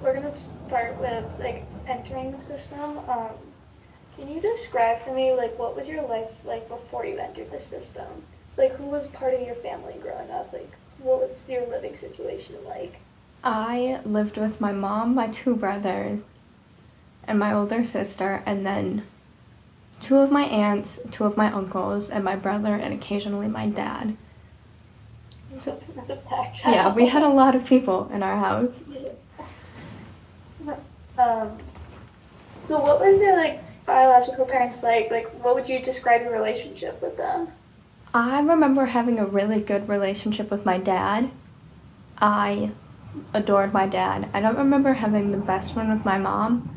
we're gonna start with like entering the system. Can you describe for me like what was your life like before you entered the system? Like who was part of your family growing up? Like what was your living situation like? I lived with my mom, my two brothers, and my older sister, and then two of my aunts, two of my uncles, and my brother, and occasionally my dad. So, That's a packed yeah, we had house. a lot of people in our house. um, so what were your like biological parents like? Like what would you describe your relationship with them? I remember having a really good relationship with my dad. I adored my dad. I don't remember having the best one with my mom,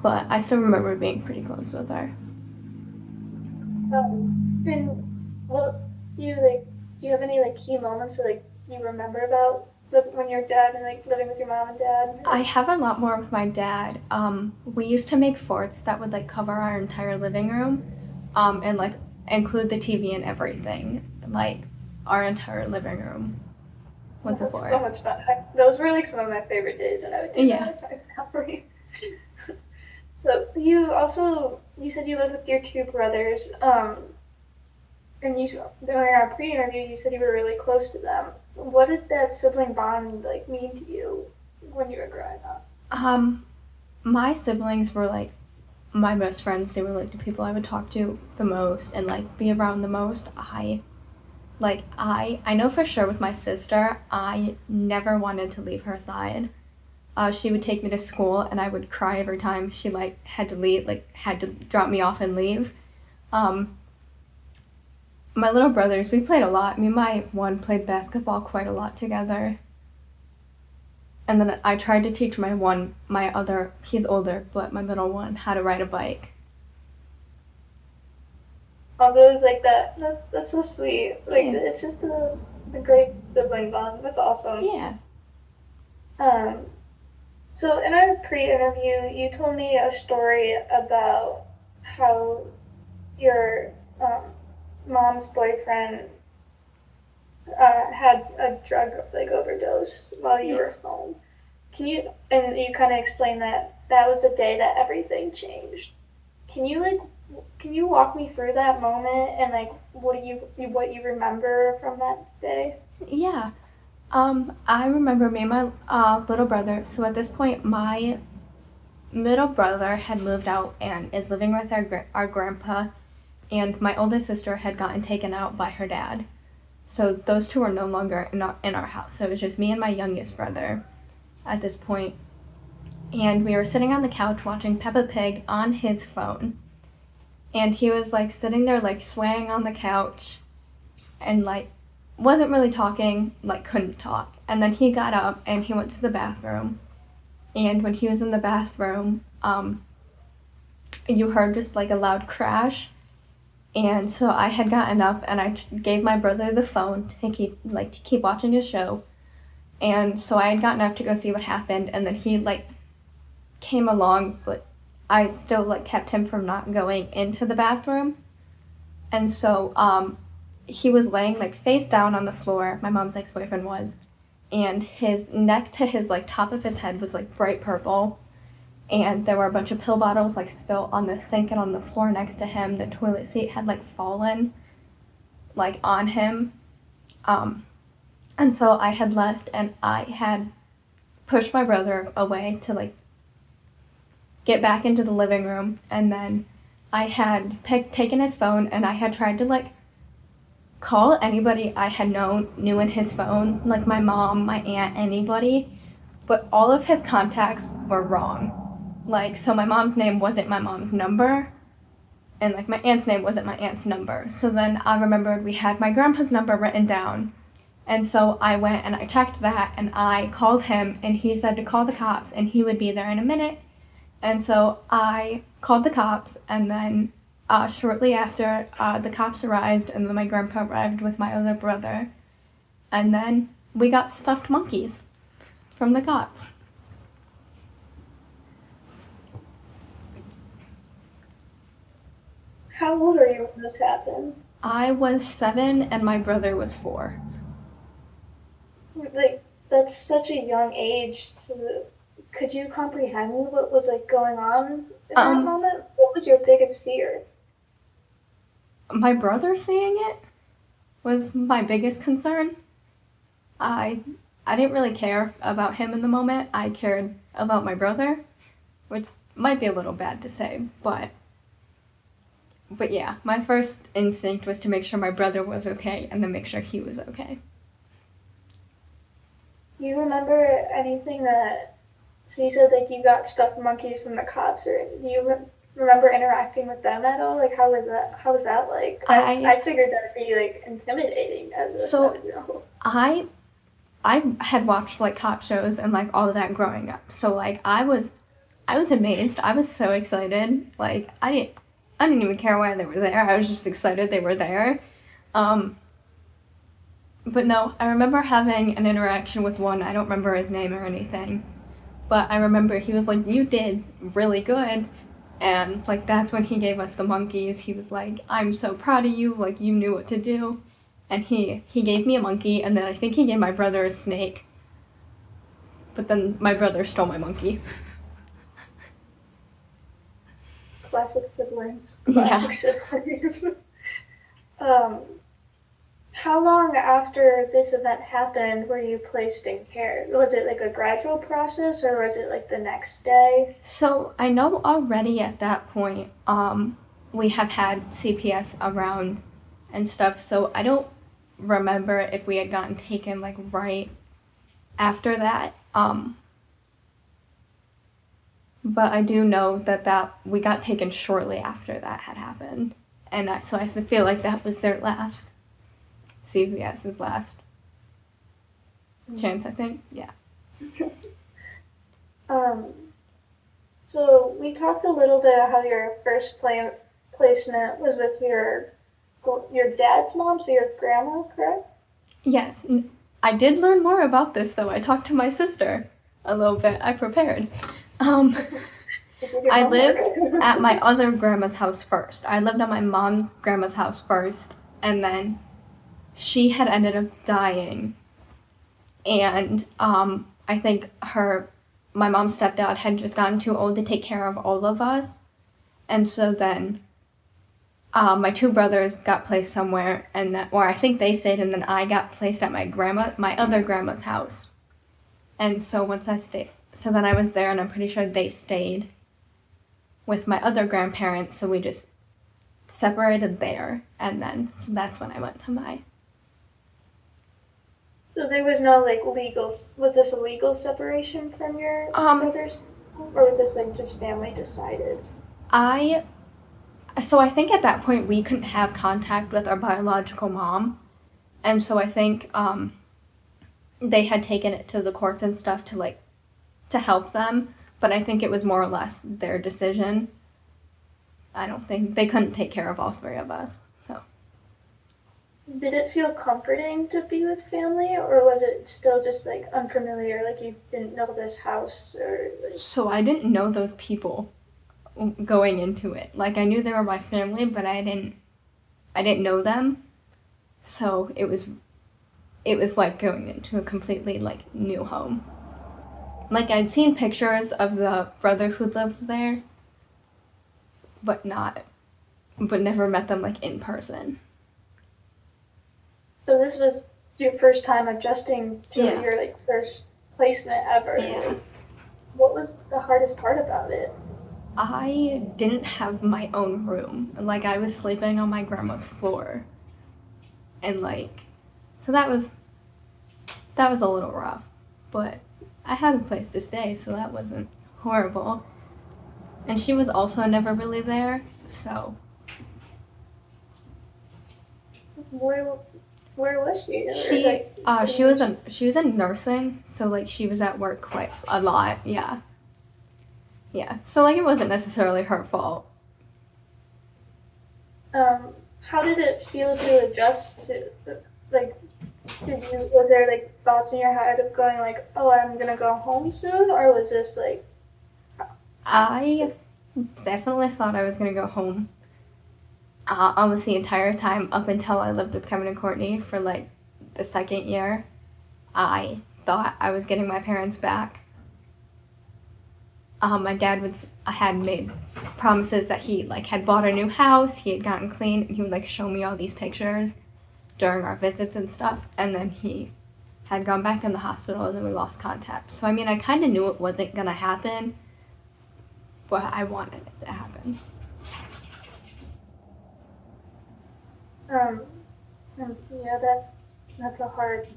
but I still remember being pretty close with her. And what do you like? Do you have any like key moments that like you remember about when you're dad and like living with your mom and dad? I have a lot more with my dad. We used to make forts that would like cover our entire living room, and like include the TV and everything. Like our entire living room was a That's so fort. much fun. Those were like some of my favorite days, and I would do that Yeah, with my family. So you said you lived with your two brothers, and during our pre-interview you said you were really close to them. What did that sibling bond like mean to you when you were growing up? um, my siblings were like my best friends. They were like the people I would talk to the most and like be around the most. I know for sure with my sister, I never wanted to leave her side. She would take me to school and I would cry every time she like had to leave, like had to drop me off and leave. Um, my little brothers, we played a lot. Me and my one played basketball quite a lot together. And then I tried to teach my other, he's older, but my middle one, how to ride a bike. Also, it was like that. That's so sweet. Like Yeah. it's just a great sibling bond. That's awesome. Yeah. Um, so in our pre-interview, you told me a story about how your mom's boyfriend had a drug like overdose while you Yeah. were home. And you kind of explained that that was the day that everything changed. Can you like can you walk me through that moment and like what you remember from that day? Yeah. I remember me and my little brother. So at this point, my middle brother had moved out and is living with our grandpa, and my oldest sister had gotten taken out by her dad. So those two are no longer in our house. So it was just me and my youngest brother at this point. And we were sitting on the couch watching Peppa Pig on his phone. And he was like sitting there, like swaying on the couch and like wasn't really talking, like couldn't talk. And then he got up and he went to the bathroom. And when he was in the bathroom, you heard just like a loud crash. And so I had gotten up and I gave my brother the phone to keep watching his show. And so I had gotten up to go see what happened, and then he like came along, but I still like kept him from not going into the bathroom. And so he was laying like face down on the floor. My mom's ex-boyfriend was, and his neck to his like top of his head was like bright purple, and there were a bunch of pill bottles like spilt on the sink and on the floor next to him. The toilet seat had like fallen like on him. And so I had left and I had pushed my brother away to like get back into the living room, and then I had taken his phone and I had tried to like call anybody I had knew in his phone, like my mom, my aunt, anybody, but all of his contacts were wrong. Like, so my mom's name wasn't my mom's number, and like my aunt's name wasn't my aunt's number. So then I remembered we had my grandpa's number written down. And so I went and I checked that and I called him and he said to call the cops and he would be there in a minute. And so I called the cops, and then shortly after, the cops arrived, and then my grandpa arrived with my other brother. And then we got stuffed monkeys from the cops. How old are you when this happened? I was 7 and my brother was 4. Like that's such a young age could you comprehend what was like going on in that Um, moment? What was your biggest fear? my brother seeing it was my biggest concern. I I didn't really care about him in the moment. I cared about my brother, which might be a little bad to say, but yeah, my first instinct was to make sure my brother was okay and then make sure he was okay. Do you remember anything that? So you said like you got stuffed monkeys from the cops, or do you remember interacting with them at all? Like how was that? How was that like? I figured that'd be like intimidating as a So 7-year-old. I had watched like cop shows and like all of that growing up. So like I was amazed. I was so excited. Like I didn't even care why they were there. I was just excited they were there. Um but no, I remember having an interaction with one. I don't remember his name or anything. But I remember he was like, "You did really good." And like that's when he gave us the monkeys. He was like, "I'm so proud of you. Like you knew what to do." And he gave me a monkey, and then I think he gave my brother a snake. But then my brother stole my monkey. Classic siblings. Yeah. Classic siblings. um, how long after this event happened were you placed in care? Was it like a gradual process, or was it like the next day? So I know already at that point, we have had CPS around and stuff. So I don't remember if we had gotten taken like right after that. But I do know that we got taken shortly after that had happened, and so I feel like that was their last CPS's last chance. I think, yeah. Um, so we talked a little bit about how your first placement was with your dad's mom, so your grandma, correct? Yes, I did learn more about this though. I talked to my sister a little bit. I prepared. Um, I lived at my other grandma's house first. I lived at my mom's grandma's house first, and then she had ended up dying. And I think my mom's stepdad had just gotten too old to take care of all of us. And so then my two brothers got placed somewhere, or I think they stayed, and then I got placed at my other grandma's house. And so so then I was there, and I'm pretty sure they stayed with my other grandparents. So we just separated there, and then that's when I went to my. So there was no like legal. Was this a legal separation from your brothers, or was this like just family decided? So I think at that point we couldn't have contact with our biological mom, and so I think they had taken it to the courts and stuff to help them, but I think it was more or less their decision. I don't think they couldn't take care of all three of us. So did it feel comforting to be with family, or was it still just like unfamiliar, like you didn't know this house, or like... So I didn't know those people going into it. Like I knew they were my family, but I didn't know them. So it was like going into a completely like new home. Like I'd seen pictures of the brother who lived there, but never met them like in person. So this was your first time adjusting to your like first placement ever. Yeah. Like, what was the hardest part about it? I didn't have my own room. Like I was sleeping on my grandma's floor. And like so that was a little rough. But I had a place to stay, so that wasn't horrible. And she was also never really there, so Where was she? She was in nursing, so like she was at work quite a lot, yeah. Yeah. So like it wasn't necessarily her fault. How did it feel to adjust to like was there like thoughts in your head of going like, oh, I'm gonna go home soon, or was this like... I definitely thought I was gonna go home. Almost the entire time up until I lived with Kevin and Courtney for like the second year. I thought I was getting my parents back. My dad had made promises that he like had bought a new house, he had gotten clean, and he would like show me all these pictures during our visits and stuff. And then he had gone back in the hospital, and then we lost contact. So I mean, I kind of knew it wasn't gonna happen, but I wanted it to happen. Yeah, that's a hard.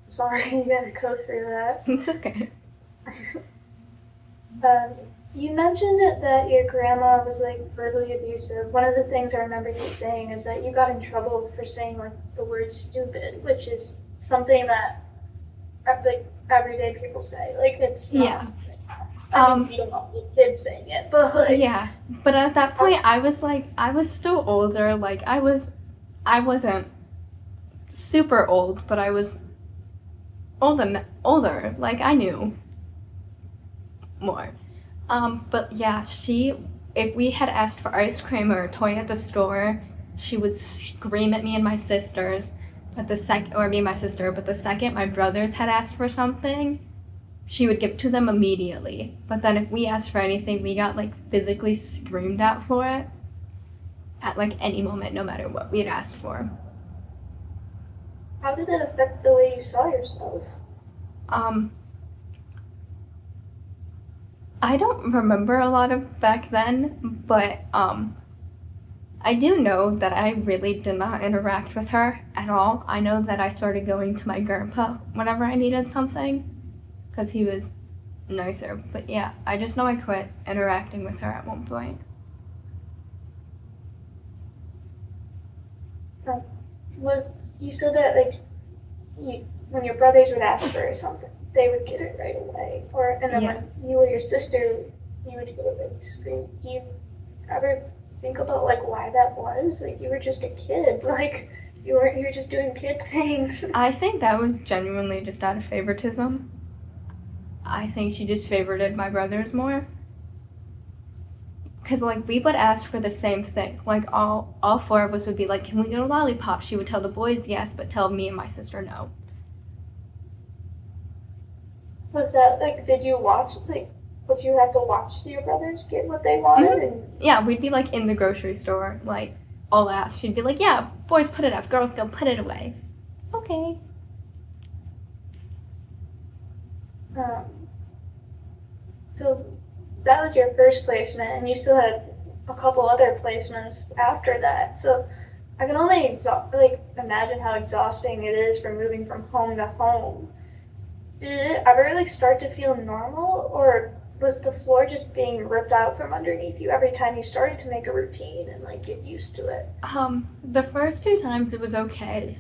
Sorry, you gotta go through that. It's okay. You mentioned that your grandma was like verbally abusive. One of the things I remember you saying is that you got in trouble for saying like the word stupid, which is something that like everyday people say. Like it's not, Yeah. I mean, you don't want kids saying it, but like Yeah, but at that point, I was still older. Like I wasn't super old, but I was older. Like I knew more. But yeah, if we had asked for ice cream or a toy at the store, she would scream at me and my sisters. But me and my sister. But the second my brothers had asked for something, she would give it to them immediately. But then if we asked for anything, we got like physically screamed at for it at like any moment, no matter what we had asked for. how did that affect the way you saw yourself? I don't remember a lot of back then, but I do know that I really did not interact with her at all. I know that I started going to my grandpa whenever I needed something, because he was nicer. But yeah, I just know I quit interacting with her at one point. You said that like when your brothers would ask for something, they would get it right away, and then Yeah. when you or your sister, you would go like scream. Do you ever think about like why that was? Like you were just a kid, like you were just doing kid things. I think that was genuinely just out of favoritism. I think she just favorited my brothers more. Because, like, we would ask for the same thing. Like, all four of us would be like, can we get a lollipop? She would tell the boys yes, but tell me and my sister no. Was that like? Did you watch like? Would you have to watch your brothers get what they wanted? Mm-hmm. And Yeah, we'd be, like, in the grocery store, like, all ask. She'd be like, yeah, boys put it up, girls go put it away. Okay. So that was your first placement, and you still had a couple other placements after that. So I can only imagine how exhausting it is from moving from home to home. Did it ever like start to feel normal, or was the floor just being ripped out from underneath you every time you started to make a routine and like get used to it? The first two times it was okay.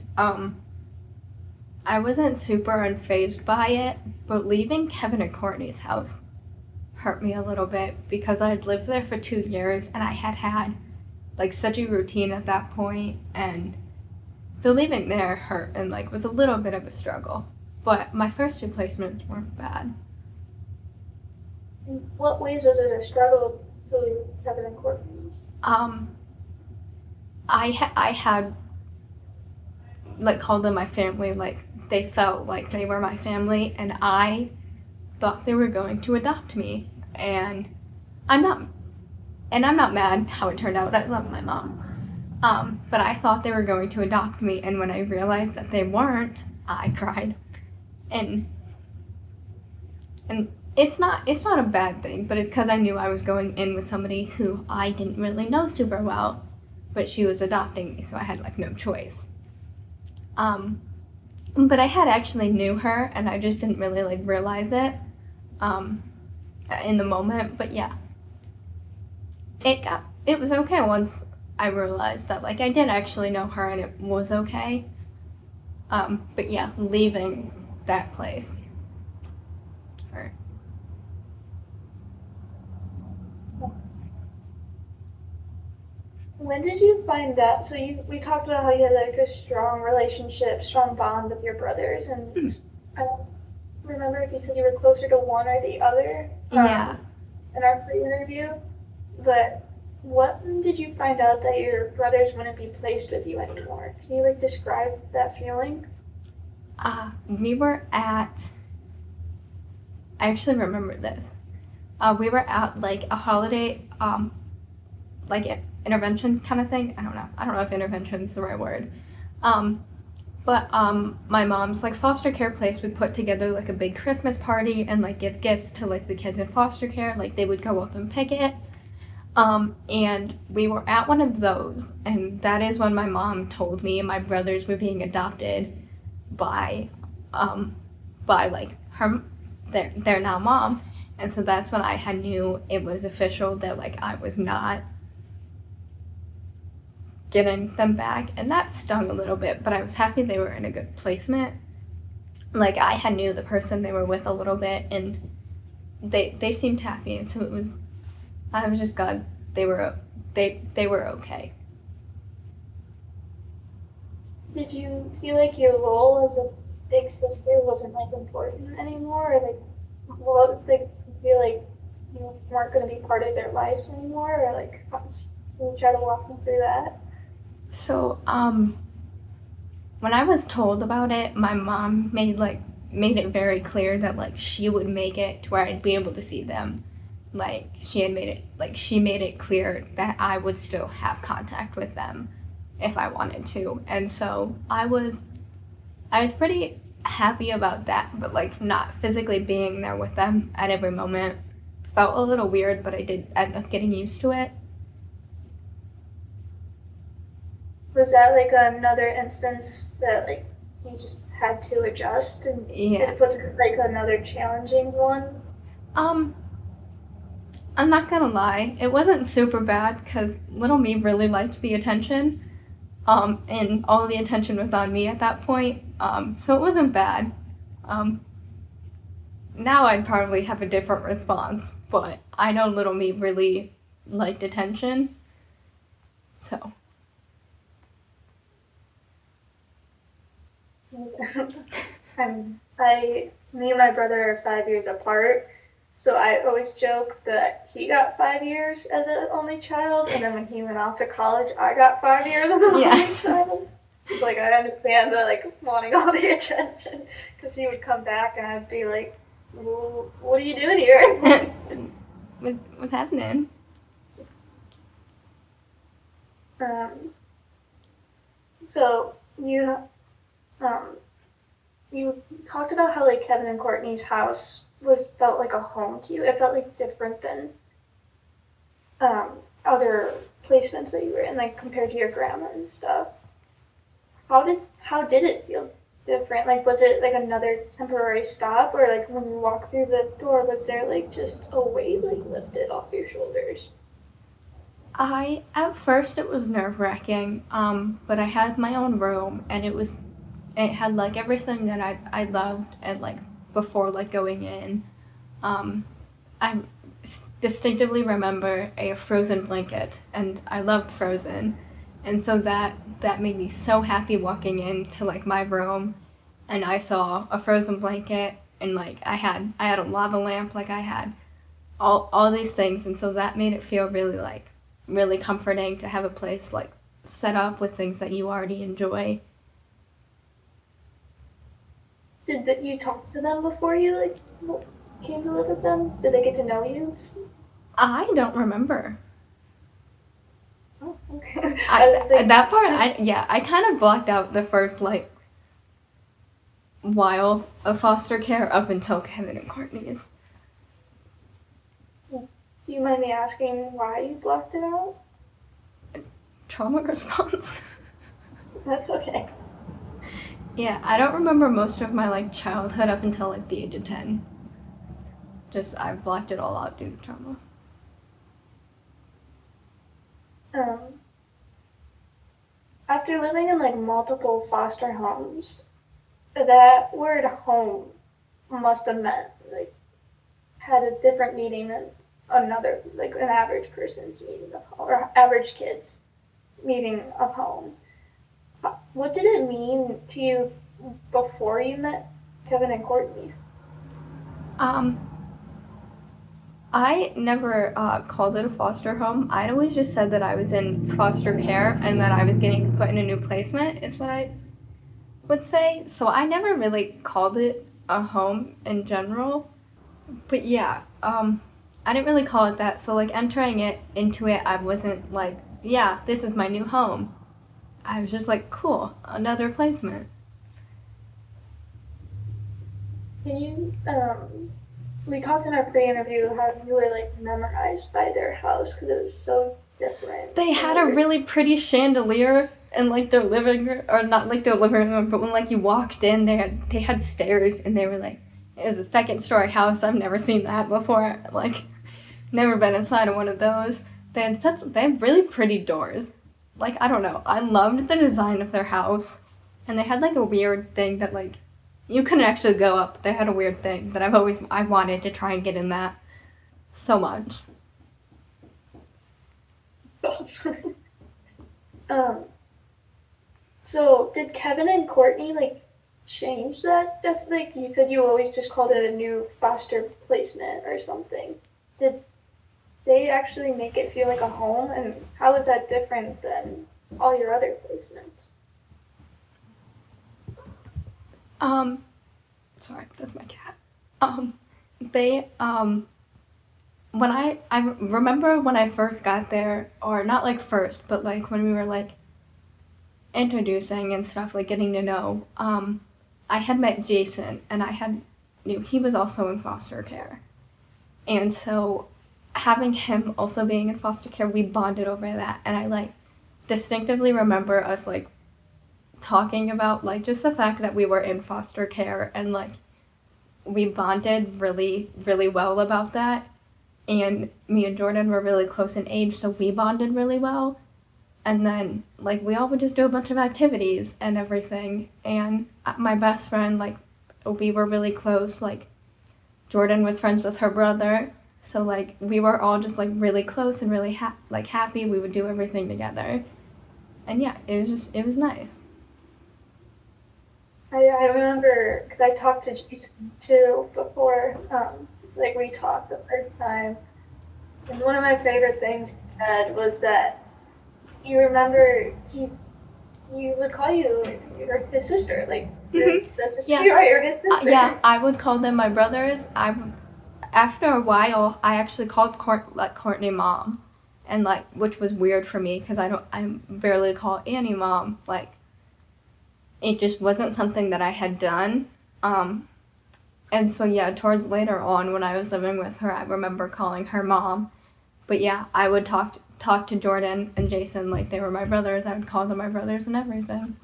I wasn't super unfazed by it, but leaving Kevin and Courtney's house hurt me a little bit because I had lived there for 2 years and I had like such a routine at that point, and so leaving there hurt and like was a little bit of a struggle. But my first two placements weren't bad. In what ways was it a struggle to leave Kevin and Courtney's? I had like called them my family, like they felt like they were my family, and I thought they were going to adopt me, and I'm not mad how it turned out. I love my mom, but I thought they were going to adopt me, and when I realized that they weren't, I cried, and it's not a bad thing, but it's because I knew I was going in with somebody who I didn't really know super well, but she was adopting me, so I had like no choice. But I had actually knew her, and I just didn't really like realize it in the moment. But yeah, it was okay once I realized that like I did actually know her and it was okay. But yeah, leaving that place hurt. When did you find out? So we talked about how you had like a strong relationship, strong bond with your brothers, and I don't remember if you said you were closer to one or the other. Yeah. In our pre-interview, but when did you find out that your brothers wouldn't be placed with you anymore? Can you like describe that feeling? We were at. I actually remember this. We were at like a holiday, like interventions kind of thing. I don't know if intervention is the right word. Um, but my mom's like foster care place would put together like a big Christmas party and like give gifts to like the kids in foster care. Like they would go up and pick it. And we were at one of those, and that is when my mom told me my brothers were being adopted by, um, by like her, their now mom, and so that's when I had knew it was official that like I was not getting them back, and that stung a little bit, but I was happy they were in a good placement. Like I had knew the person they were with a little bit, and they seemed happy, and so it was. I was just glad they were okay. Did you feel like your role as a big sister wasn't like important anymore, or like, well, like feel like you weren't going to be part of their lives anymore, or like, can you try to walk me through that? So, when I was told about it, my mom made it very clear that like she would make it to where I'd be able to see them. Like she made it clear that I would still have contact with them if I wanted to. And so I was pretty happy about that, but like not physically being there with them at every moment felt a little weird, but I did end up getting used to it. Was that like another instance that like you just had to adjust, and Yeah. it was like another challenging one? Um, I'm not gonna lie, it wasn't super bad because little me really liked the attention. And all the attention was on me at that point. So it wasn't bad. Um, Now I'd probably have a different response, but I know little me really liked attention. So, Me and my brother are 5 years apart, so I always joke that he got 5 years as an only child, and then when he went off to college, I got 5 years as an only yes. child. Like I understand the like wanting all the attention, because he would come back and I'd be like, well, "What are you doing here?" What's happening? um, so um, you talked about how like Kevin and Courtney's house felt like a home to you. It felt like different than other placements that you were in, like compared to your grandma and stuff. How did it feel different? Like was it like another temporary stop, or like when you walked through the door, was there like just a weight like lifted off your shoulders? At first it was nerve-wracking, but I had my own room and it had like everything that I loved and like before like going in. I distinctively remember a Frozen blanket, and I loved Frozen, and so that made me so happy walking into like my room, and I saw a Frozen blanket, and like I had a lava lamp, like I had all these things, and so that made it feel really comforting to have a place like set up with things that you already enjoy. You talk to them before you like came to live with them? Did they get to know you? I don't remember. Oh, okay. Like, That part, I kind of blocked out the first like while of foster care up until Kevin and Courtney's. do you mind me asking why you blocked it out? Trauma response. That's okay. Yeah, I don't remember most of my like childhood up until like the age of 10. Just I blocked it all out due to trauma. Um, After living in like multiple foster homes, that word home must have meant like had a different meaning than another like an average person's meaning of home or average kid's meaning of home. What did it mean to you before you met Kevin and Courtney? Um, I never called it a foster home. I'd always just said that I was in foster care and that I was getting put in a new placement, is what I would say. So I never really called it a home in general. But yeah, I didn't really call it that. So like entering it into it, I wasn't like, yeah, this is my new home. I was just like, cool, another placement. Can you, we talked in our pre-interview how you were like memorized by their house because it was so different. They had a really pretty chandelier in like their living room, or not like their living room, but when like you walked in, they had stairs, and they were like, it was a second-story house. I've never seen that before. Like, never been inside of one of those. They had really pretty doors. Like, I don't know. I loved the design of their house, and they had like a weird thing that like you couldn't actually go up. They had a weird thing that I wanted to try and get in that so much. um, so did Kevin and Courtney like change that? Like you said, you always just called it a new foster placement or something. Did they actually make it feel like a home, and how is that different than all your other placements? Sorry, that's my cat. They when I remember when I first got there, or not like first, but like when we were like introducing and stuff, like getting to know, I had met Jason, and knew he was also in foster care. And so having him also being in foster care, we bonded over that. And I like distinctively remember us like talking about like just the fact that we were in foster care, and like we bonded really, really well about that. And me and Jordan were really close in age, so we bonded really well. And then like we all would just do a bunch of activities and everything. And my best friend, like, we were really close. Like, Jordan was friends with her brother, so like we were all just like really close and really happy. We would do everything together, and yeah, it was nice. I remember because I talked to Jason too before, like we talked the first time, and one of my favorite things he said was that you remember you would call you his sister, like Yeah. you're his sister. Yeah, I would call them my brothers. After a while, I actually called Courtney mom, and like, which was weird for me because I barely call Annie mom. Like, it just wasn't something that I had done. And so yeah, towards later on when I was living with her, I remember calling her mom. But yeah, I would talk to Jordan and Jason like they were my brothers. I would call them my brothers and everything.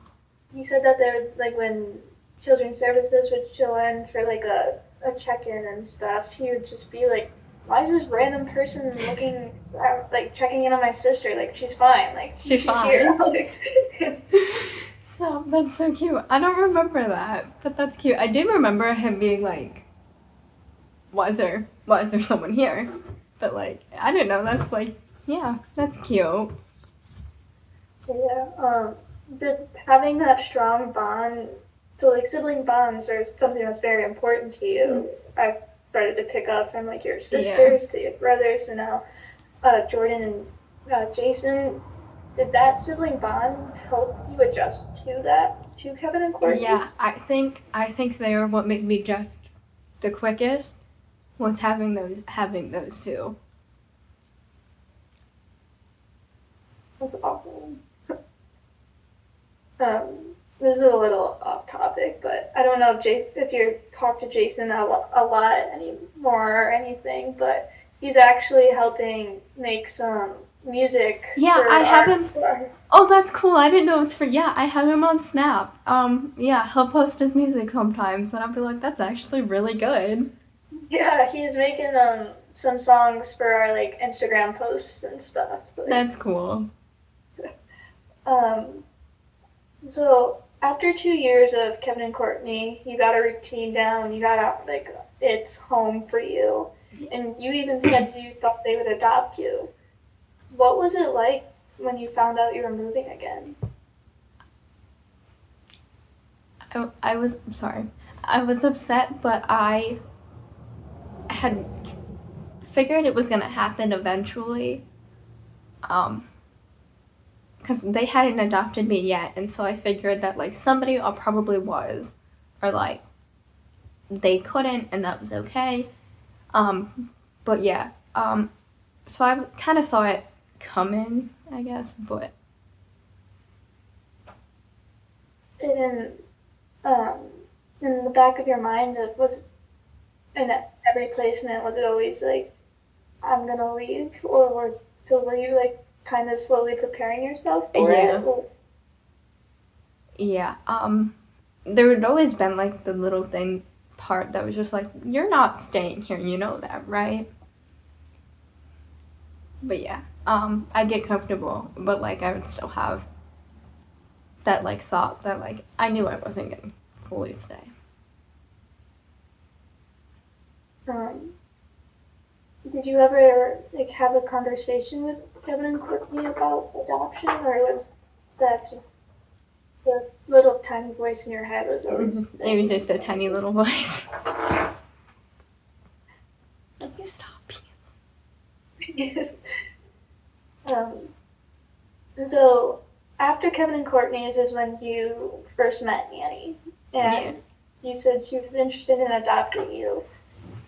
You said that they would, like, when children's services would chill in for like a check-in and stuff, he would just be like, why is this random person looking, like, checking in on my sister? Like, she's fine. Like, She's fine. Here. So that's so cute. I don't remember that, but that's cute. I do remember him being like, why is there someone here? But like, I don't know. That's like, yeah, that's cute. Yeah. Did having that strong bond, so like sibling bonds are something that's very important to you. I've started to pick up from like your sisters to your brothers, and now Jordan and Jason. Did that sibling bond help you adjust to that, to Kevin and Courtney? Yeah, I think they are what made me adjust the quickest, was having those two. That's awesome. This is a little off topic, but I don't know if you talk to Jason a lot anymore or anything, but he's actually helping make some music. Yeah, I have him. Oh, that's cool. I didn't know it's for. Yeah, I have him on Snap. Yeah, he'll post his music sometimes, and I'll be like, that's actually really good. Yeah, he's making some songs for our like Instagram posts and stuff. Like, that's cool. So after 2 years of Kevin and Courtney, you got a routine down. You got out, like, it's home for you, and you even said you thought they would adopt you. What was it like when you found out you were moving again? I was sorry. I was upset, but I had figured it was gonna happen eventually. Because they hadn't adopted me yet, and so I figured that like somebody probably was, or like they couldn't, and that was okay. But yeah, So I kind of saw it coming, I guess, but And um, in the back of your mind, it was in every placement, was it always like, I'm gonna leave, or were you like kind of slowly preparing yourself for Yeah. it? Or, yeah, there had always been like the little thing part that was just like, you're not staying here, you know that, right? But yeah, I'd get comfortable, but like I would still have that like thought that like I knew I wasn't gonna fully stay. um, did you ever like have a conversation with Kevin and Courtney about adoption, or was that just the little tiny voice in your head was always It was just a tiny little voice. You stop being. um, and so after Kevin and Courtney's is when you first met Annie, and you said she was interested in adopting you.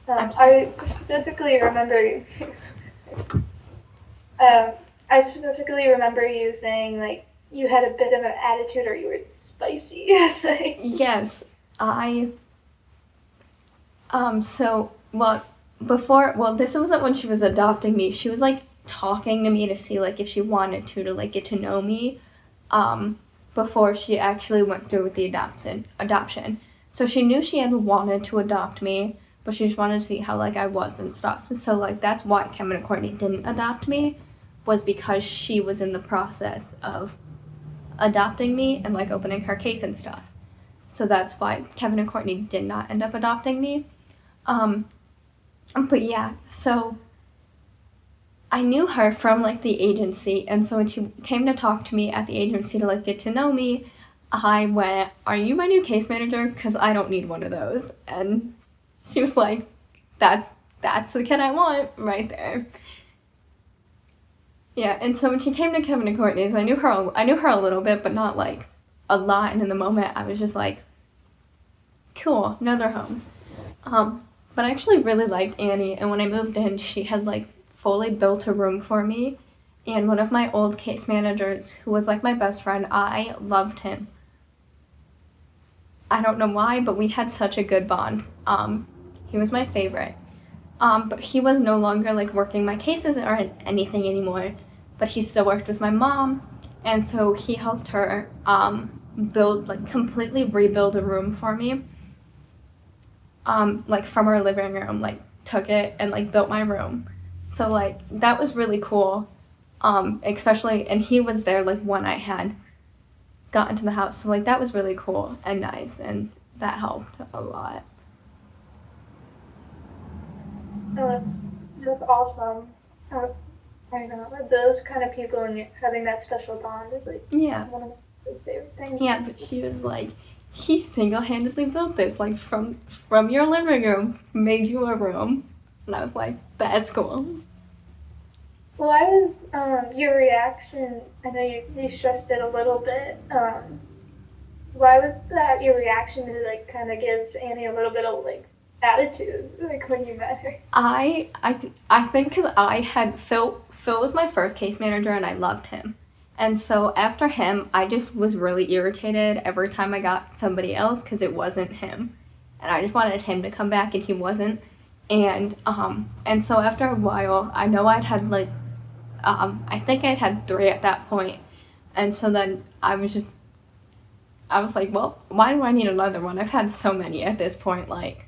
I specifically remember. I specifically remember you saying like you had a bit of an attitude or you were spicy. Yes, I. So well before. Well, this wasn't when she was adopting me. She was like talking to me to see like if she wanted to like get to know me. Before she actually went through with the adoption. So she knew she had wanted to adopt me, but she just wanted to see how like I was and stuff. So like that's why Kevin and Courtney didn't adopt me, was because she was in the process of adopting me and like opening her case and stuff. So that's why Kevin and Courtney did not end up adopting me. But yeah, so I knew her from like the agency, and so when she came to talk to me at the agency to like get to know me, I went, "Are you my new case manager? Because I don't need one of those." And she was like, "That's the kid I want right there." Yeah, and so when she came to Kevin and Courtney's, I knew her a little bit, but not like a lot. And in the moment, I was just like, "Cool, another home." But I actually really liked Annie, and when I moved in, she had like fully built a room for me. And one of my old case managers, who was like my best friend, I loved him. I don't know why, but we had such a good bond. He was my favorite. But he was no longer like working my cases or anything anymore. But he still worked with my mom, and so he helped her completely rebuild a room for me. Like from our living room, like took it and like built my room. So like that was really cool. Especially, and he was there like when I had gotten to the house. So like that was really cool and nice, and that helped a lot. That's awesome. I know those kind of people and having that special bond is like one of my favorite things. Yeah, but she was like, he single-handedly built this, like from your living room, made you a room, and I was like, that's cool. Why was your reaction? I know you stressed it a little bit. Why was that your reaction to like kind of give Annie a little bit of like attitude like when you met her? I think because I had Phil was my first case manager and I loved him. And so after him, I just was really irritated every time I got somebody else because it wasn't him. And I just wanted him to come back and he wasn't. And so after a while, I know I'd had like I think I'd had 3 at that point. And so then I was like, well, why do I need another one? I've had so many at this point, like.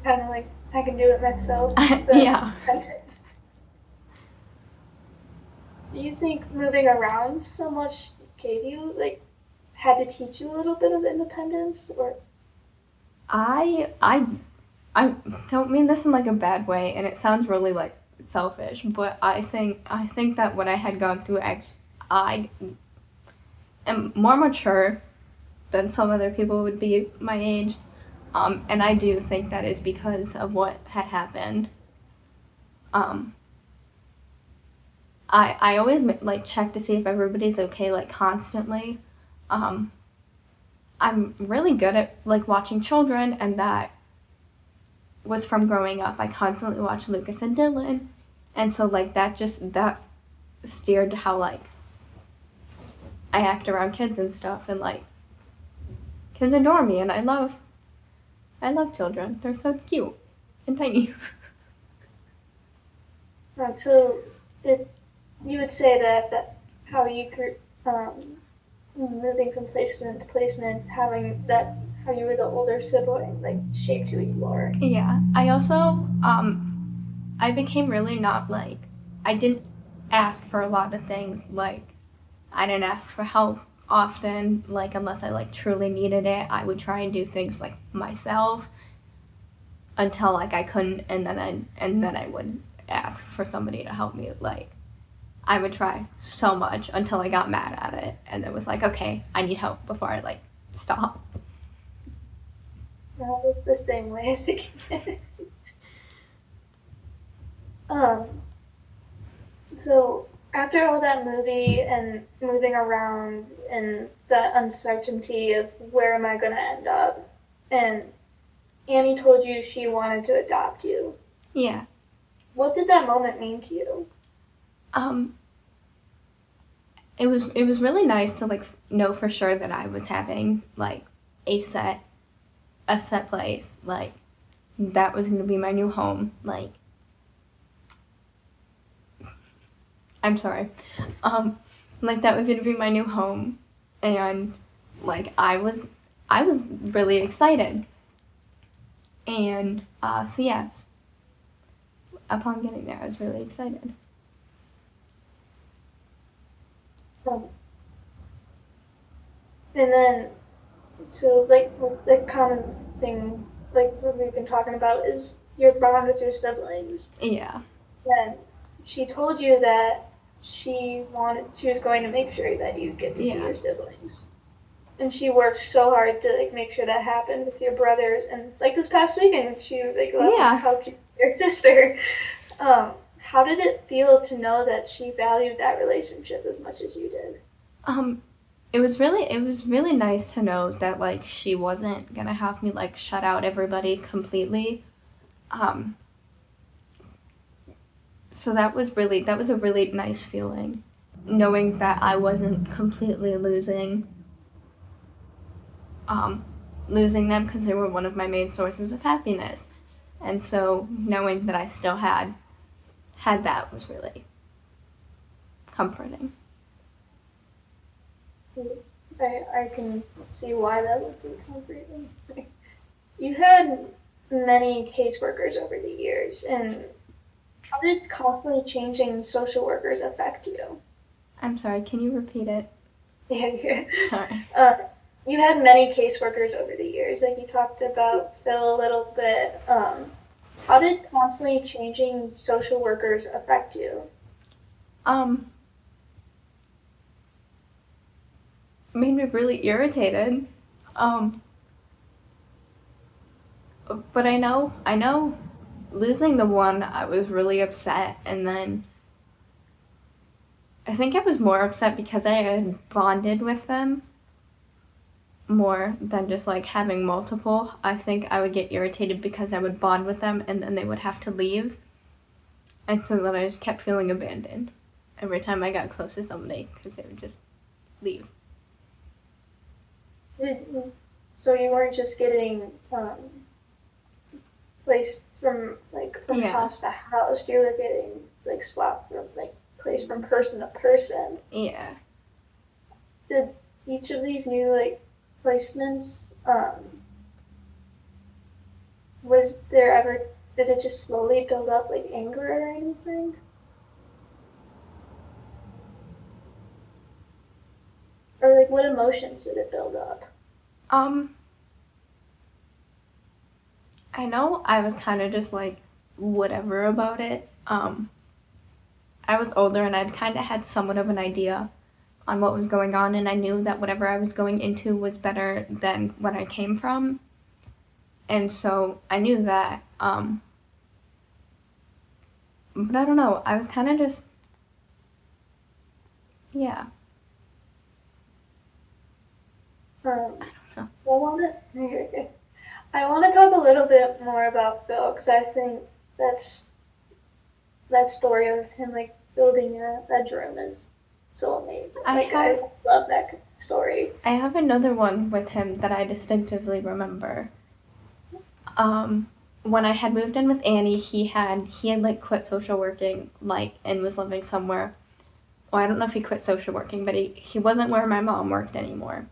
Kind of like, I can do it myself. Yeah. Do you think moving around so much gave you, like, had to teach you a little bit of independence, or? I don't mean this in like a bad way, and it sounds really like selfish, but I think that what I had gone through, I am more mature than some other people would be my age, and I do think that is because of what had happened. I always like check to see if everybody's okay, like constantly. I'm really good at like watching children, and that was from growing up. I constantly watched Lucas and Dylan, and so like that steered how like I act around kids and stuff, and like kids adore me, and I love children. They're so cute and tiny. So you would say that how you grew, moving from placement to placement, having that how you were the older sibling, like shaped who you are. Yeah. I also I became really not like I didn't ask for a lot of things. Like I didn't ask for help often. Like unless I like truly needed it, I would try and do things like myself until like I couldn't, and then I would ask for somebody to help me. Like I would try so much until I got mad at it, and it was like, okay, I need help before I like stop. No, it's the same way as a kid. um. So after all that movie and moving around and the uncertainty of where am I going to end up, and Annie told you she wanted to adopt you. Yeah. What did that moment mean to you? It was really nice to like know for sure that I was having like a set place, like that was gonna be my new home. Like I'm sorry. Like that was gonna be my new home, and like I was really excited. And so yeah, upon getting there, I was really excited. Um, and then, so like the common thing, like what we've been talking about, is your bond with your siblings. Yeah. And she told you that she was going to make sure that you get to see your siblings. And she worked so hard to like make sure that happened with your brothers. And like this past weekend, she like helped your sister. How did it feel to know that she valued that relationship as much as you did? It was really nice to know that like she wasn't gonna have me like shut out everybody completely. So that was a really nice feeling, knowing that I wasn't completely losing them because they were one of my main sources of happiness, and so knowing that I still had that was really comforting. I can see why that would be comforting. You had many caseworkers over the years, and how did constantly changing social workers affect you? I'm sorry, can you repeat it? Yeah. Sorry. You had many caseworkers over the years, like you talked about Phil a little bit. How did constantly changing social workers affect you? Made me really irritated. But I know losing the one, I was really upset, and then I think I was more upset because I had bonded with them more than just like having multiple. I think I would get irritated because I would bond with them and then they would have to leave. And so then I just kept feeling abandoned every time I got close to somebody because they would just leave. So you weren't just getting placed from house to house. You were getting like swapped from like placed from person to person. Yeah. Did each of these new like placements was there ever did it just slowly build up like anger or anything? Or like what emotions did it build up? I know I was kind of just like whatever about it. I was older and I'd kind of had somewhat of an idea on what was going on, and I knew that whatever I was going into was better than what I came from. And so I knew that. But I don't know. I was kind of just, yeah. I don't know. I want to talk a little bit more about Phil because I think that's that story of him like building a bedroom is so amazing. I love that story. I have another one with him that I distinctively remember. When I had moved in with Annie, he had like quit social working, like, and was living somewhere. Well, I don't know if he quit social working, but he wasn't where my mom worked anymore.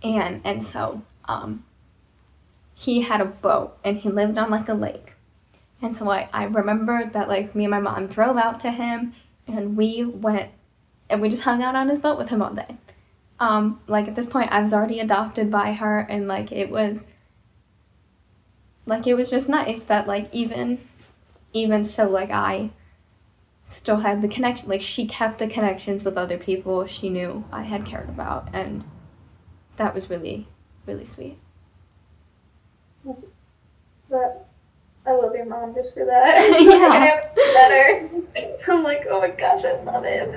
And so he had a boat and he lived on like a lake. And so I remember that like me and my mom drove out to him and we went and we just hung out on his boat with him all day. Like at this point I was already adopted by her, and like it was just nice that like even so, like I still had the connection, like she kept the connections with other people she knew I had cared about, and that was really, really sweet. But I love your mom just for that. Yeah. I have better. I'm like, oh my gosh, I love it.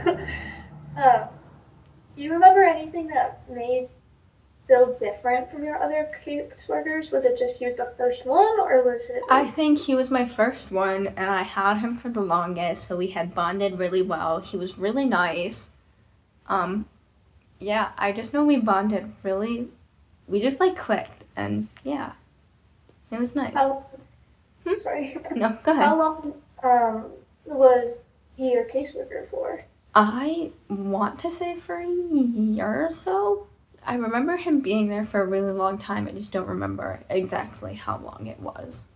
Do you remember anything that made Phil different from your other caseworkers? Was it just he was the first one, or was it? I think he was my first one, and I had him for the longest, so we had bonded really well. He was really nice. Yeah, I just know we bonded really. We just like clicked, and yeah, it was nice. Sorry. No, go ahead. How long was he your caseworker for? I want to say for a year or so. I remember him being there for a really long time. I just don't remember exactly how long it was.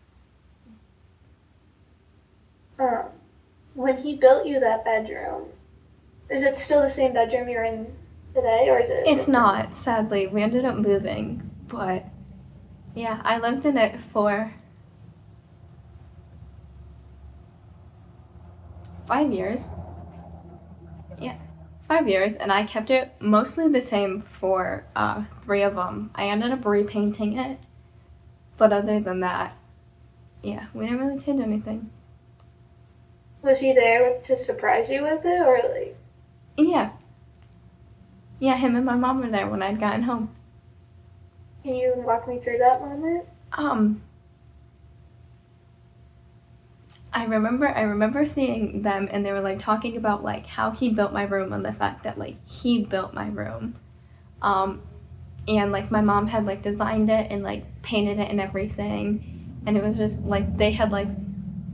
When he built you that bedroom, is it still the same bedroom you're in today, or is it? It's not, sadly. We ended up moving, but yeah, I lived in it for 5 years. Yeah, 5 years, and I kept it mostly the same for 3 of them. I ended up repainting it, but other than that, yeah, we didn't really change anything. Was he there to surprise you with it, or like? Yeah. Yeah, him and my mom were there when I'd gotten home. Can you walk me through that moment? I remember seeing them, and they were like talking about like how he built my room and the fact that like he built my room. And like my mom had like designed it and like painted it and everything, and it was just like they had like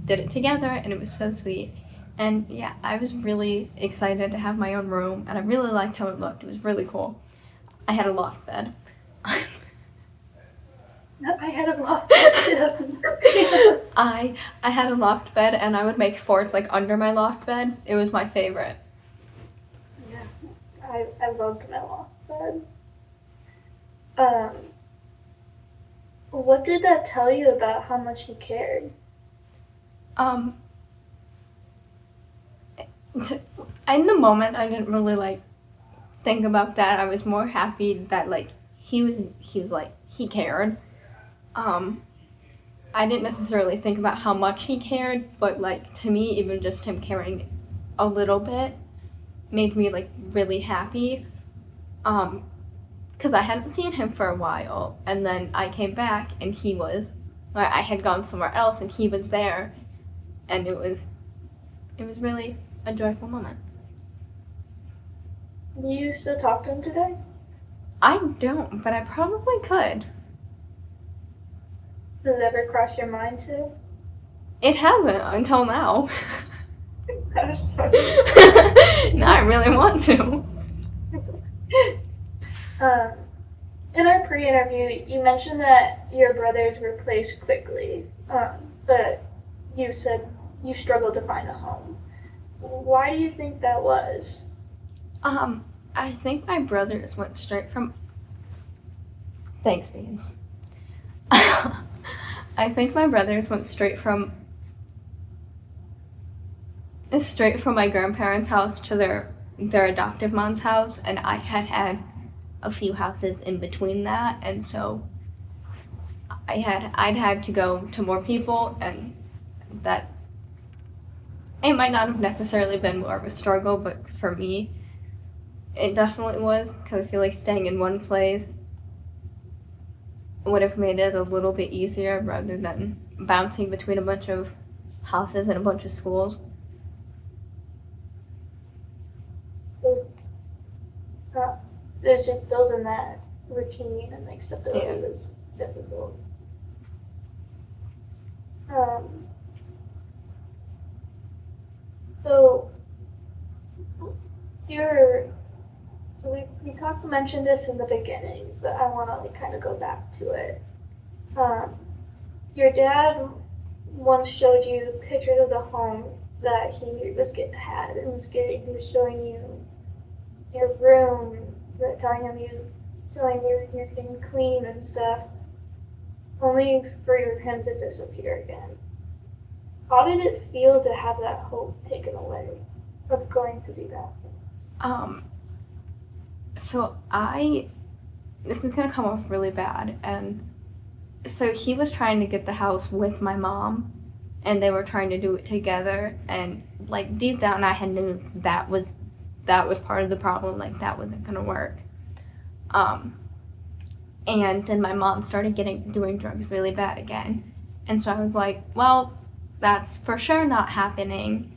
did it together, and it was so sweet. And yeah, I was really excited to have my own room, and I really liked how it looked. It was really cool. I had a loft bed. I had a loft bed too. I had a loft bed, and I would make forts like under my loft bed. It was my favorite. Yeah, I loved my loft bed. What did that tell you about how much he cared? In the moment, I didn't really like think about that. I was more happy that like he was like he cared. I didn't necessarily think about how much he cared, but like to me, even just him caring a little bit made me like really happy. Because I hadn't seen him for a while, and then I came back and I had gone somewhere else and he was there, and it was really a joyful moment. Do you still talk to him today? I don't, but I probably could. Does it ever cross your mind to? It hasn't until now. That was funny. Now I really want to. In our pre-interview, you mentioned that your brothers were placed quickly, but you said you struggled to find a home. Why do you think that was? I think my brothers went straight from... Thanks, Beans. I think my brothers went straight from my grandparents' house to their adoptive mom's house, and I had a few houses in between that, and so I'd have to go to more people, and that it might not have necessarily been more of a struggle, but for me it definitely was, because I feel like staying in one place would have made it a little bit easier rather than bouncing between a bunch of houses and a bunch of schools. There's just building that routine and like stability Yeah. was difficult. So you're we mentioned this in the beginning, but I want to like kind of go back to it. Your dad once showed you pictures of the home that he was had and he was showing you your room, telling you he was getting clean and stuff, only for him to disappear again. How did it feel to have that hope taken away of going to do that? So this is gonna come off really bad, and so he was trying to get the house with my mom, and they were trying to do it together, and like deep down I had knew that was part of the problem, like that wasn't gonna work. And then my mom started doing drugs really bad again, and so I was like, well, that's for sure not happening.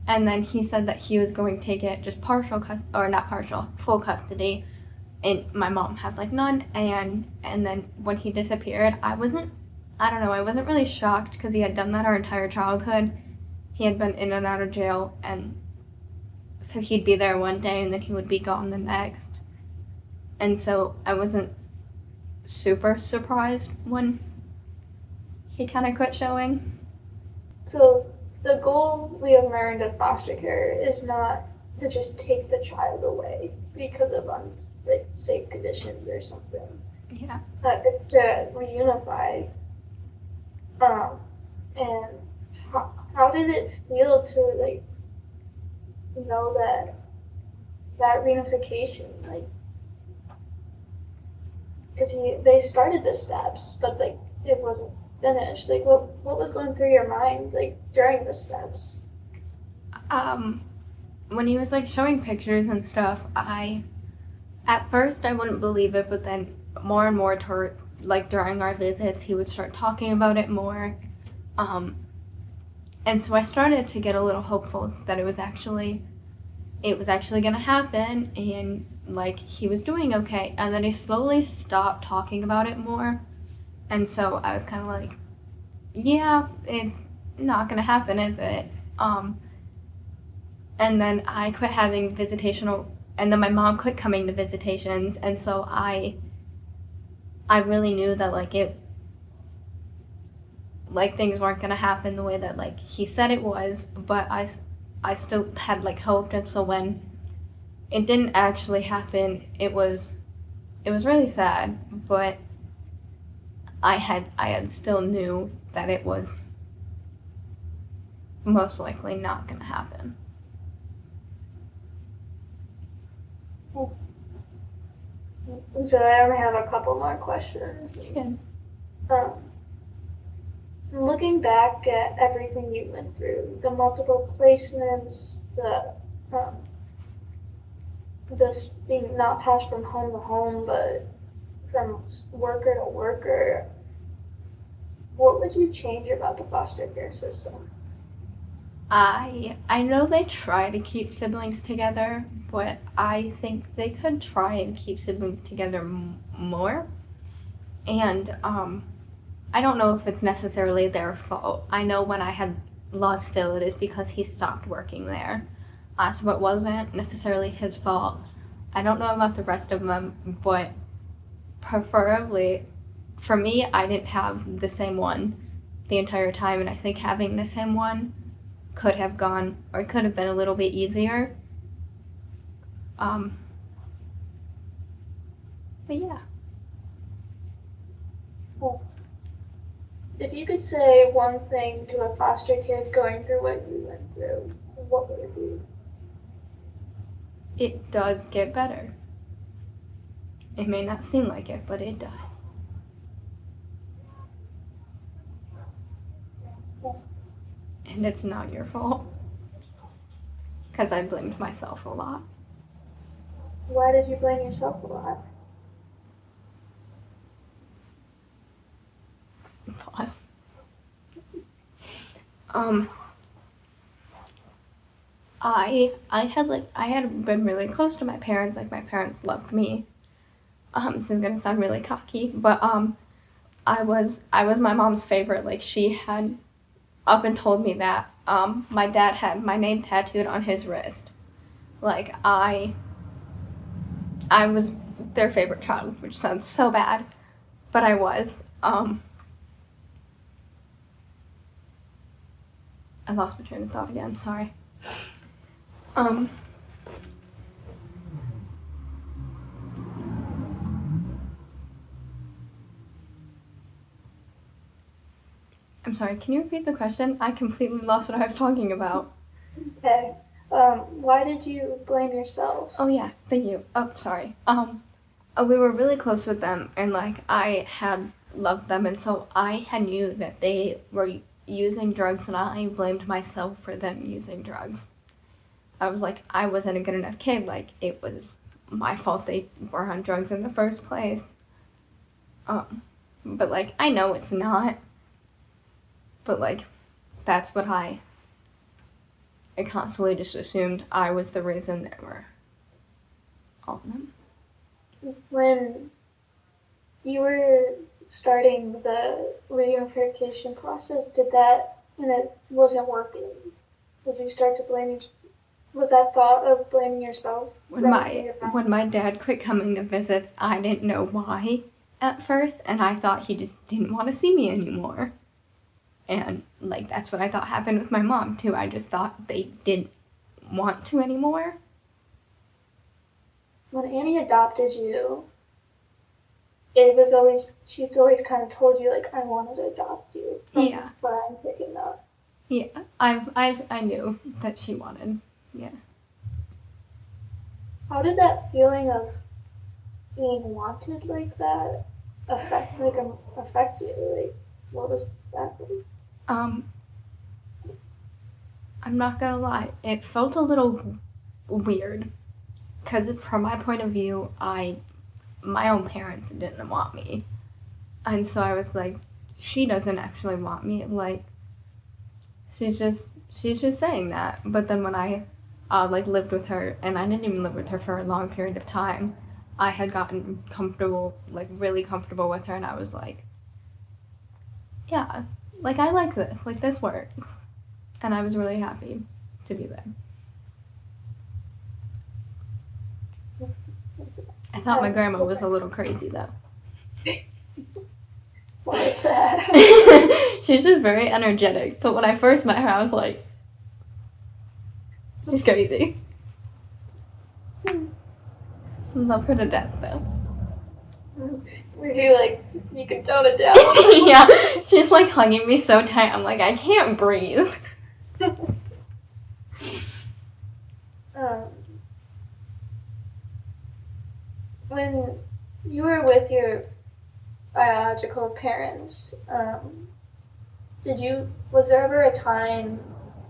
And then he said that he was going to take it just full custody, and my mom had like none. And then when he disappeared, I wasn't really shocked because he had done that our entire childhood. He had been in and out of jail, and so he'd be there one day and then he would be gone the next. And so I wasn't super surprised when he kind of quit showing. So the goal we have learned of foster care is not to just take the child away because of unsafe conditions or something. Yeah. But it's to reunify. And how did it feel to like know that reunification, like, because they started the steps, but like it wasn't finished. Like what was going through your mind like during the steps? When he was like showing pictures and stuff, at first I wouldn't believe it, but then more and more like during our visits he would start talking about it more. And so I started to get a little hopeful that it was actually gonna happen, and like he was doing okay. And then he slowly stopped talking about it more, and so I was kind of like, yeah, it's not gonna happen, is it? And then I quit having and then my mom quit coming to visitations, and so I really knew that things weren't gonna happen the way that like he said it was, but I still had like hope. And so when it didn't actually happen, it was really sad, but I had still knew that it was most likely not gonna happen. So I only have a couple more questions. Good. Looking back at everything you went through, the multiple placements, this being not passed from home to home, but from worker to worker, what would you change about the foster care system? I know they try to keep siblings together, but I think they could try and keep siblings together more. And I don't know if it's necessarily their fault. I know when I had lost Phil, it is because he stopped working there. So it wasn't necessarily his fault. I don't know about the rest of them, but preferably, for me, I didn't have the same one the entire time, and I think having the same one could have been a little bit easier. But yeah. Cool. If you could say one thing to a foster kid going through what you went through, what would it be? It does get better. It may not seem like it, but it does. And it's not your fault. Because I blamed myself a lot. Why did you blame yourself a lot? I had been really close to my parents. Like, my parents loved me. This is gonna sound really cocky, but I was my mom's favorite. Like, she had up and told me that my dad had my name tattooed on his wrist. Like, I was their favorite child, which sounds so bad, but I was. I lost my train of thought again. Sorry. I'm sorry, can you repeat the question? I completely lost what I was talking about. Okay. Why did you blame yourself? Oh yeah, thank you. Oh, sorry. We were really close with them, and like, I had loved them, and so I had knew that they were using drugs, and I blamed myself for them using drugs. I was like, I wasn't a good enough kid. Like, it was my fault they were on drugs in the first place. But like, I know it's not. But like, that's what I constantly just assumed I was the reason they were all of them. When you were starting the reunification process, and it wasn't working, did you start to blame was that thought of blaming yourself? When my dad quit coming to visits, I didn't know why at first, and I thought he just didn't want to see me anymore. And like, that's what I thought happened with my mom too. I just thought they didn't want to anymore. When Annie adopted you, she's always kind of told you, like, I wanted to adopt you. Yeah. But I'm picking up. Yeah, I knew that she wanted. Yeah. How did that feeling of being wanted like that affect you? Like, what was that like? I'm not gonna lie, it felt a little weird, because from my point of view, my own parents didn't want me, and so I was like, she doesn't actually want me. Like, she's just saying that. But then when I like lived with her, and I didn't even live with her for a long period of time, I had gotten comfortable, like really comfortable with her, and I was like, yeah, like, I like this, like, this works. And I was really happy to be there. I thought my grandma was a little crazy though. What is that? She's just very energetic, but when I first met her, I was like, she's crazy. Love her to death though. Were you like, you can tone it down? Yeah, she's like hugging me so tight, I'm like, I can't breathe. When you were with your biological parents, was there ever a time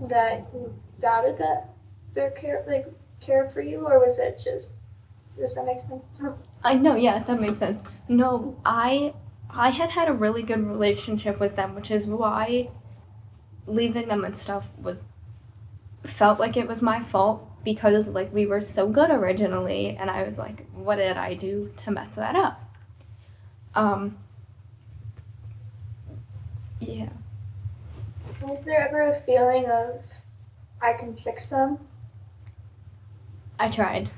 that you doubted that their care for you, or was it just, does that make sense? I know, yeah, that makes sense. No, I had a really good relationship with them, which is why leaving them and stuff felt like it was my fault, because like, we were so good originally, and I was like, what did I do to mess that up? Yeah. Was there ever a feeling of, I can fix them? I tried.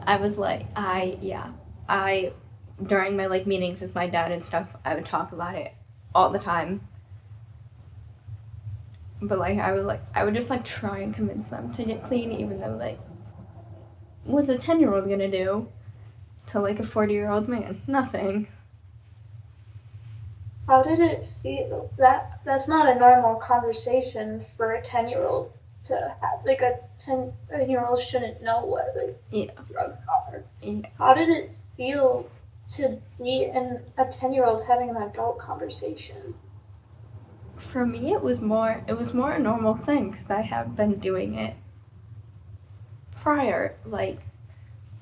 I was like, during my like meetings with my dad and stuff, I would talk about it all the time. But like, I would just like try and convince them to get clean, even though like, what's a 10-year-old gonna do to like a 40-year-old man? Nothing. How did it feel? That's not a normal conversation for a 10-year-old to have. Like, a 10-year-old shouldn't know what drugs are. Yeah. How did it feel to be a 10-year-old having an adult conversation? For me, it was more a normal thing, because I have been doing it prior, like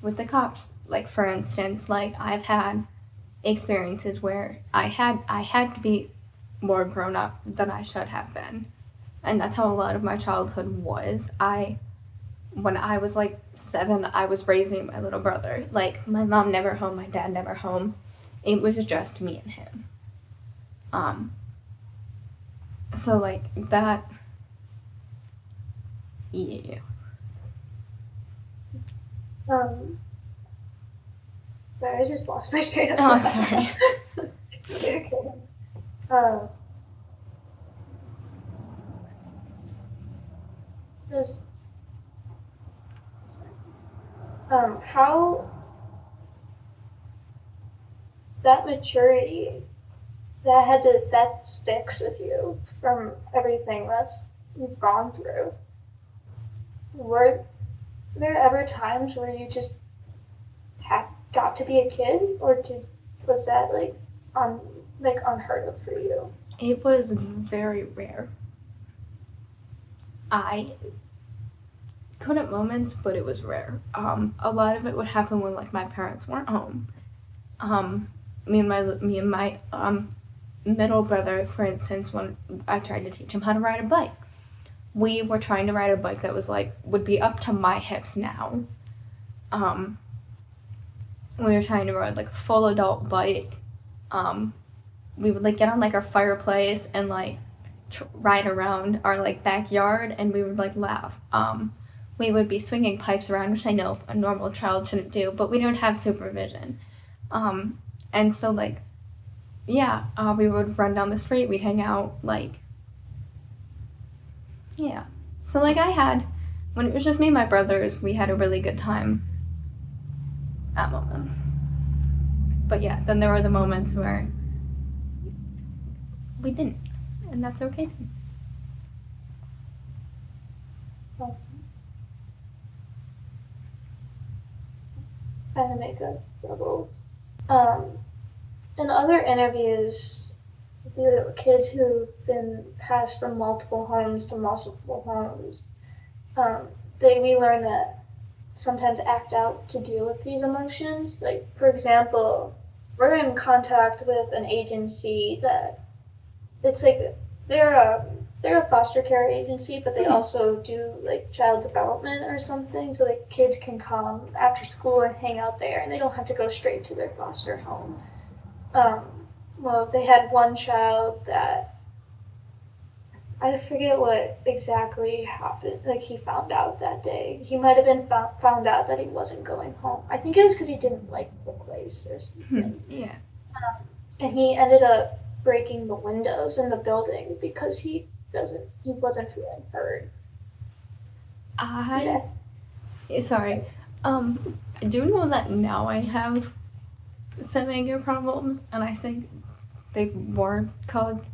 with the cops. Like, for instance, like, I've had experiences where I had to be more grown up than I should have been. And that's how a lot of my childhood was. When I was like 7, I was raising my little brother. Like, my mom never home, my dad never home. It was just me and him. So like that, yeah. Sorry, I just lost my train of Oh, I'm thought. sorry. Okay. Um, does how that maturity that sticks with you from everything that's you've gone through. Were there ever times where you just got to be a kid, or was that unheard of for you? It was very rare. I couldn't moments, but it was rare. A lot of it would happen when like my parents weren't home. Me and my middle brother, for instance, when I tried to teach him how to ride a bike, we were trying to ride a bike that was like would be up to my hips now. We were trying to ride like a full adult bike. We would like get on like our fireplace and like ride around our like backyard, and we would like laugh. We would be swinging pipes around, which I know a normal child shouldn't do, but we don't have supervision. And so like, yeah, we would run down the street, we'd hang out, like, yeah. So like when it was just me and my brothers, we had a really good time at moments. But yeah, then there were the moments where we didn't, and that's okay. Kind of make a double. In other interviews, the kids who've been passed from multiple homes to multiple homes, we learn that sometimes act out to deal with these emotions. Like, for example, we're in contact with an agency that it's like they're a foster care agency, but they also do like child development or something. So like kids can come after school and hang out there, and they don't have to go straight to their foster home. Well, they had one child that I forget what exactly happened. Like he found out that day. He might have been found out that he wasn't going home. I think it was because he didn't like the place or something. Yeah. And he ended up breaking the windows in the building because he wasn't feeling heard. Sorry. I do know that now I have some anger problems, and I think they were caused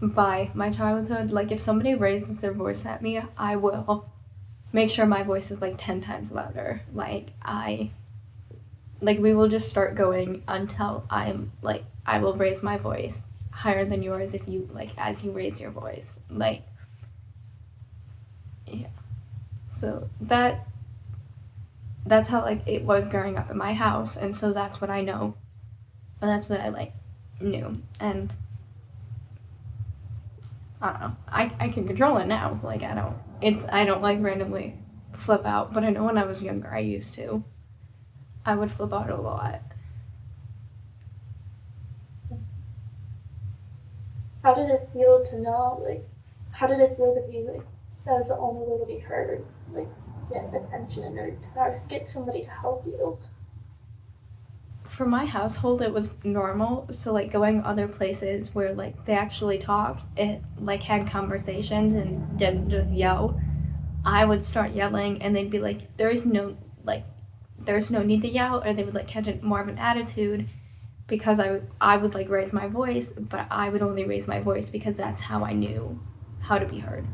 by my childhood. Like, if somebody raises their voice at me, I will make sure my voice is like 10 times louder. We will just start going until I'm like, I will raise my voice higher than yours if you like as you raise your voice. Like, yeah. So that's how like it was growing up in my house, and so that's what I know, and that's what I like knew, and I don't know. I can control it now. Like I don't like randomly flip out, but I know when I was younger I used to. I would flip out a lot. How did it feel to know, like, how did it feel to be, like, that was the only way to be heard? Like, get attention or to get somebody to help you? For my household, it was normal. So, like, going other places where, like, they actually talked, it, like, had conversations and didn't just yell, I would start yelling, and they'd be like, there's no need to yell, or they would, like, catch more of an attitude. Because I would like raise my voice, but I would only raise my voice because that's how I knew how to be heard.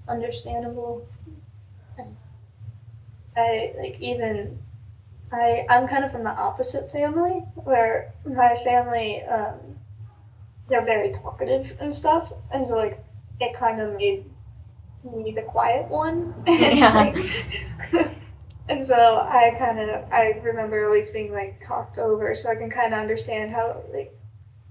Understandable. I'm kind of from the opposite family, where my family, they're very talkative and stuff, and so like it kind of made me the quiet one. Yeah. And so I remember always being like talked over, so I can kind of understand how like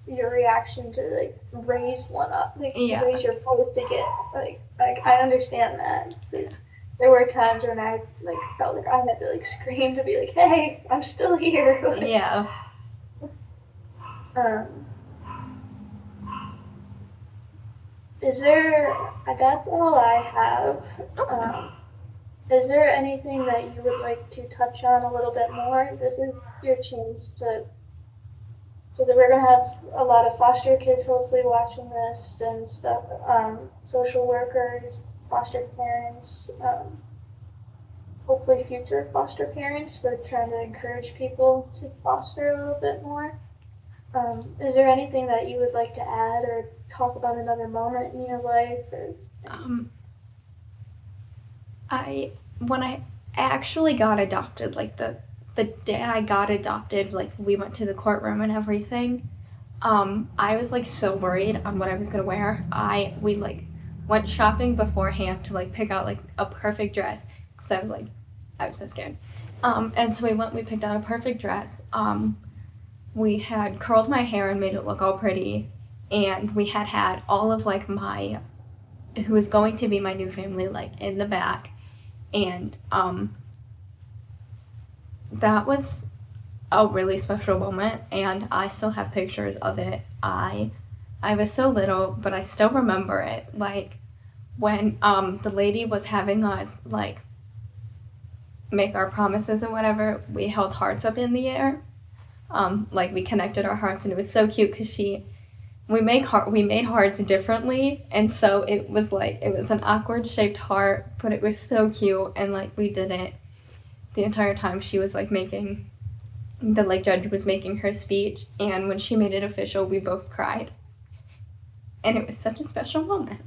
your reaction to like raise one up, like Yeah. raise your voice to get like I understand that because there were times when I like felt like I had to like scream to be like, hey, I'm still here. Like, Yeah. um, is there? That's all I have. Okay. Is there anything that you would like to touch on a little bit more? This is your chance to. So that we're gonna have a lot of foster kids hopefully watching this and stuff. Social workers, foster parents, hopefully future foster parents. We're trying to encourage people to foster a little bit more. Is there anything that you would like to add or talk about another moment in your life? Or Um, when I actually got adopted, like the day I got adopted, like we went to the courtroom and everything. I was like so worried on what I was gonna wear. We like went shopping beforehand to like pick out like a perfect dress because I was so scared. And so we picked out a perfect dress. We had curled my hair and made it look all pretty, and we had all of like my who was going to be my new family like in the back, and that was a really special moment, and I still have pictures of it. I was so little, but I still remember it. Like when the lady was having us like make our promises and whatever, we held hearts up in the air. Like we connected our hearts, and it was so cute because we made hearts differently, and so it was an awkward shaped heart, but it was so cute, and like we did it the entire time she was like making the like judge was making her speech, and when she made it official, we both cried, and it was such a special moment.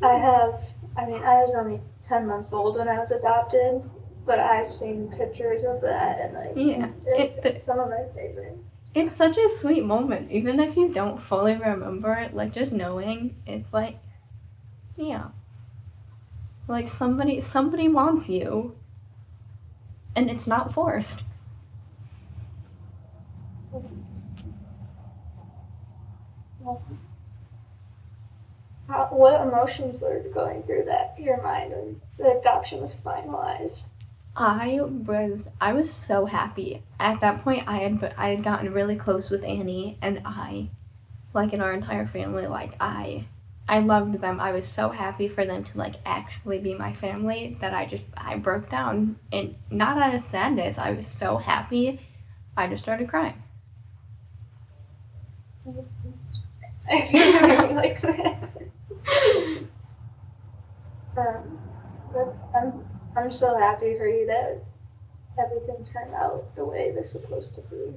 I was only 10 months old when I was adopted, but I've seen pictures of that and like Yeah, it's some of my favorites. it's such a sweet moment, even if you don't fully remember it. Like just knowing it's like, yeah, like somebody wants you, and it's not forced. What emotions were going through your mind when the adoption was finalized? I was so happy. At that point I had gotten really close with Annie, and in our entire family, I loved them. I was so happy for them to like actually be my family that I broke down, and not out of sadness. I was so happy. I just started crying. I feel like that. Um, but I'm so happy for you that everything turned out the way they're supposed to be.